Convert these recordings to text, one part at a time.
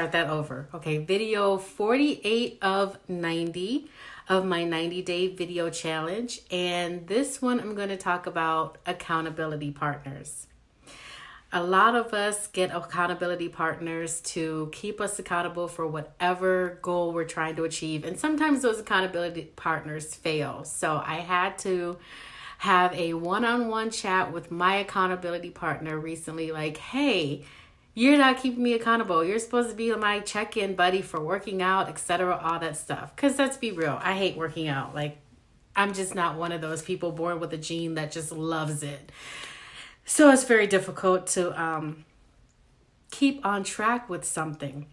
Start that over. Okay, video 48 of 90 of my 90-day video challenge. And this one I'm going to talk about accountability partners. A lot of us get accountability partners to keep us accountable for whatever goal we're trying to achieve. And sometimes those accountability partners fail. So I had to have a one-on-one chat with my accountability partner recently, like, hey, you're not keeping me accountable. You're supposed to be my check-in buddy for working out, etc., all that stuff. Because let's be real, I hate working out. Like, I'm just not one of those people born with a gene that just loves it. So it's very difficult to keep on track with something.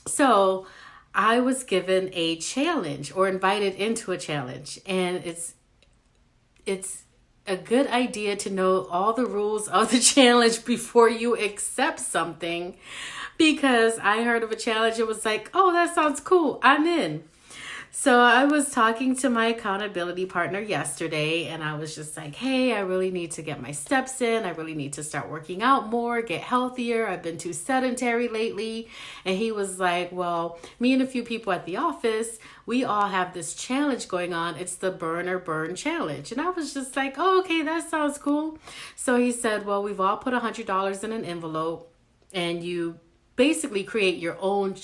So I was given a challenge or invited into a challenge. And it's a good idea to know all the rules of the challenge before you accept something, because I heard of a challenge. It was like, oh, that sounds cool, I'm in. So I was talking to my accountability partner yesterday, and I was just like, hey, I really need to get my steps in. I really need to start working out more, get healthier. I've been too sedentary lately. And he was like, well, me and a few people at the office, we all have this challenge going on. It's the Burn or Burn challenge. And I was just like, oh, okay, that sounds cool. So he said, well, we've all put $100 in an envelope, and you basically create your own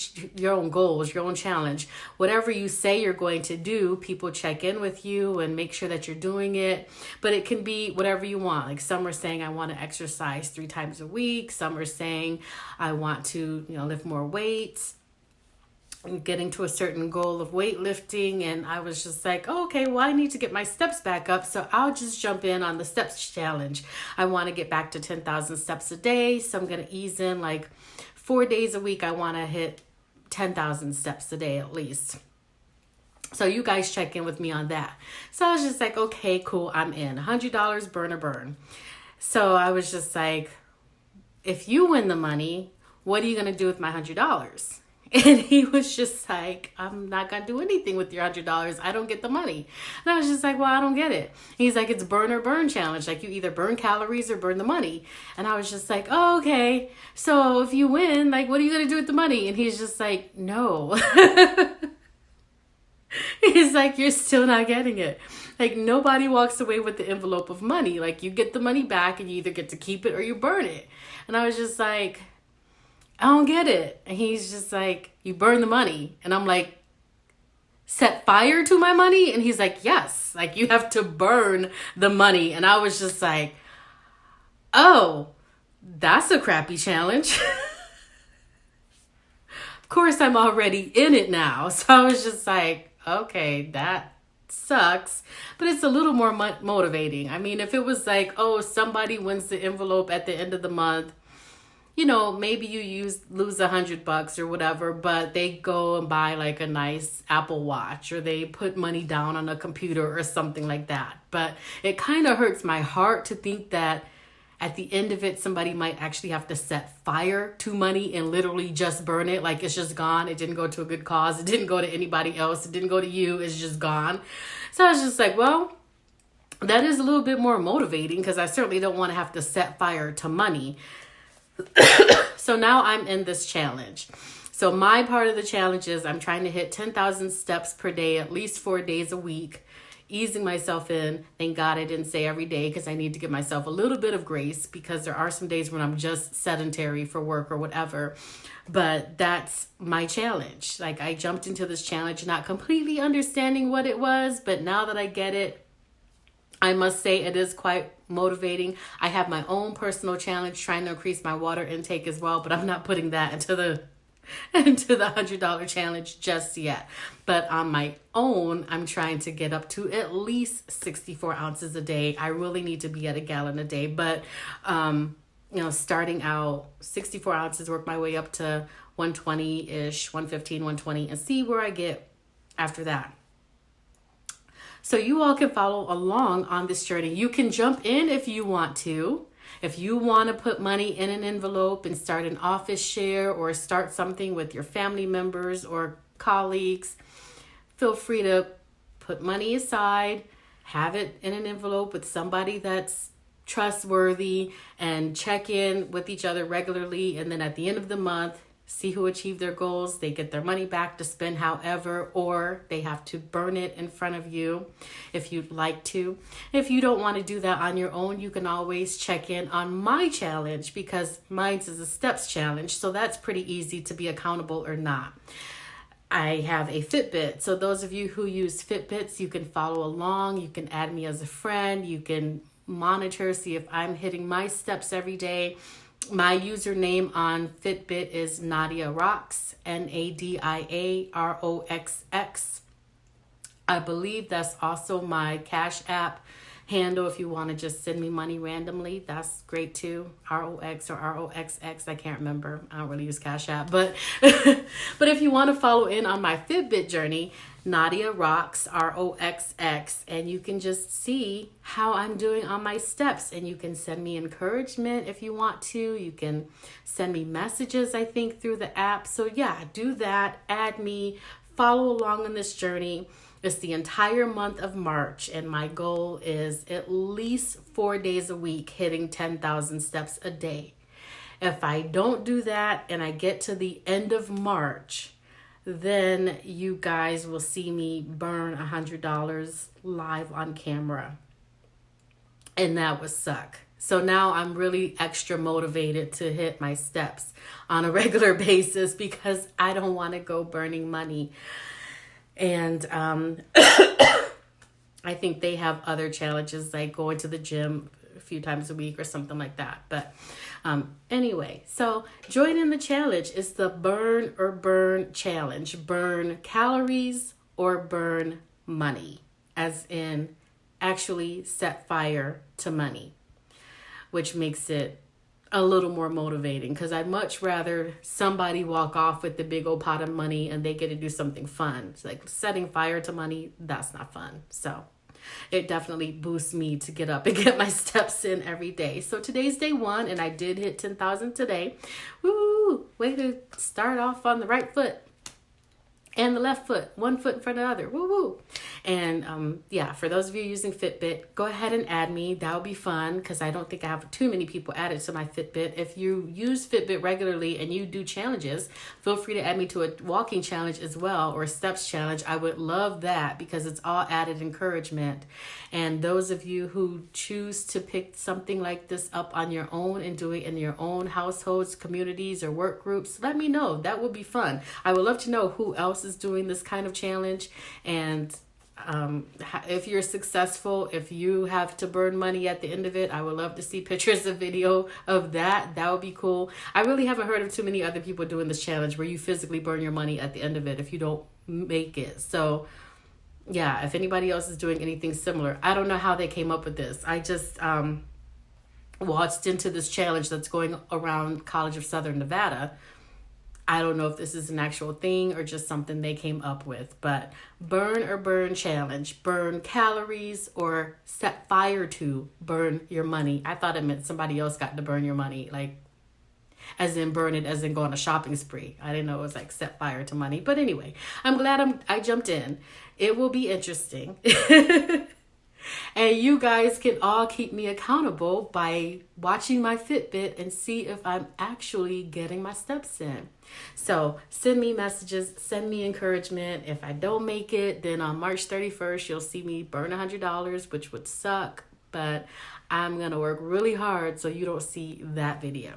goals, your own challenge. Whatever you say you're going to do, people check in with you and make sure that you're doing it. But it can be whatever you want. Like, some are saying, I want to exercise 3 times a week. Some are saying, I want to, lift more weights, getting to a certain goal of weightlifting. And I was just like, oh, okay, well, I need to get my steps back up, so I'll just jump in on the steps challenge. I want to get back to 10,000 steps a day, so I'm going to ease in like 4 days a week. I want to hit 10,000 steps a day at least. So you guys check in with me on that. So I was just like, okay, cool, I'm in. $100, burn or burn. So I was just like, if you win the money, what are you going to do with my $100? And he was just like, I'm not going to do anything with your $100. I don't get the money. And I was just like, well, I don't get it. He's like, it's burn or burn challenge. Like, you either burn calories or burn the money. And I was just like, oh, okay. So if you win, like, what are you going to do with the money? And he's just like, no. He's like, you're still not getting it. Like, nobody walks away with the envelope of money. Like, you get the money back and you either get to keep it or you burn it. And I was just like, I don't get it. And he's just like, you burn the money. And I'm like, set fire to my money? And he's like, yes, like, you have to burn the money. And I was just like, oh, that's a crappy challenge. Of course, I'm already in it now. So I was just like, okay, that sucks, but it's a little more motivating. I mean, if it was like, oh, somebody wins the envelope at the end of the month, maybe you lose $100 or whatever, but they go and buy like a nice Apple Watch, or they put money down on a computer or something like that. But it kind of hurts my heart to think that at the end of it, somebody might actually have to set fire to money and literally just burn it. Like, it's just gone. It didn't go to a good cause. It didn't go to anybody else. It didn't go to you. It's just gone. So I was just like, well, that is a little bit more motivating, because I certainly don't want to have to set fire to money. So now I'm in this challenge. So my part of the challenge is I'm trying to hit 10,000 steps per day, at least 4 days a week, easing myself in. Thank God I didn't say every day, because I need to give myself a little bit of grace, because there are some days when I'm just sedentary for work or whatever. But that's my challenge. Like, I jumped into this challenge not completely understanding what it was, but now that I get it, I must say it is quite motivating. I have my own personal challenge trying to increase my water intake as well, but I'm not putting that into the $100 challenge just yet. But on my own, I'm trying to get up to at least 64 ounces a day. I really need to be at a gallon a day, but starting out 64 ounces, work my way up to 120-ish, 115, 120, and see where I get after that. So you all can follow along on this journey. You can jump in if you want to. If you want to put money in an envelope and start an office share, or start something with your family members or colleagues, feel free to put money aside, have it in an envelope with somebody that's trustworthy, and check in with each other regularly. And then at the end of the month, see who achieved their goals. They get their money back to spend however, or they have to burn it in front of you if you'd like to. If you don't want to do that on your own, you can always check in on my challenge, because mine is a steps challenge. So that's pretty easy to be accountable or not. I have a Fitbit. So those of you who use Fitbits, you can follow along. You can add me as a friend. You can monitor, see if I'm hitting my steps every day. My username on Fitbit is Nadia Roxx, NADIAROXX. I believe that's also my Cash App handle. If you want to just send me money randomly, that's great too. ROX or ROXX, I can't remember. I don't really use Cash App, but but if you want to follow in on my Fitbit journey, Nadia Roxx, ROXX, and you can just see how I'm doing on my steps, and you can send me encouragement if you want to. You can send me messages, I think, through the app. So yeah, do that. Add me. Follow along on this journey. It's the entire month of March, and my goal is at least 4 days a week hitting 10,000 steps a day. If I don't do that and I get to the end of March, then you guys will see me burn $100 live on camera. And that would suck. So now I'm really extra motivated to hit my steps on a regular basis, because I don't want to go burning money. And I think they have other challenges, like going to the gym a few times a week or something like that. But anyway, so join in the challenge. It's the burn or burn challenge. Burn calories or burn money, as in actually set fire to money, which makes it a little more motivating, because I'd much rather somebody walk off with the big old pot of money and they get to do something fun. It's like setting fire to money, that's not fun. So it definitely boosts me to get up and get my steps in every day. So today's day 1, and I did hit 10,000 today. Woo! Way to start off on the right foot and the left foot, one foot in front of the other. Woo woo. And yeah, for those of you using Fitbit, go ahead and add me. That would be fun, because I don't think I have too many people added to my Fitbit. If you use Fitbit regularly and you do challenges, feel free to add me to a walking challenge as well, or a steps challenge. I would love that, because it's all added encouragement. And those of you who choose to pick something like this up on your own and do it in your own households, communities, or work groups, let me know. That would be fun. I would love to know who else is doing this kind of challenge. And if you're successful, if you have to burn money at the end of it, I would love to see pictures of video of that. That would be cool. I really haven't heard of too many other people doing this challenge where you physically burn your money at the end of it if you don't make it. So yeah, if anybody else is doing anything similar, I don't know how they came up with this. I just watched into this challenge that's going around College of Southern Nevada. I don't know if this is an actual thing or just something they came up with, but burn or burn challenge. Burn calories or set fire to burn your money. I thought it meant somebody else got to burn your money, like as in burn it, as in go on a shopping spree. I didn't know it was like set fire to money. But anyway, I'm glad I jumped in. It will be interesting. And you guys can all keep me accountable by watching my Fitbit and see if I'm actually getting my steps in. So send me messages, send me encouragement. If I don't make it, then on March 31st, you'll see me burn $100, which would suck, but I'm going to work really hard so you don't see that video.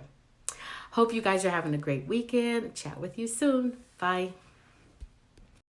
Hope you guys are having a great weekend. Chat with you soon. Bye.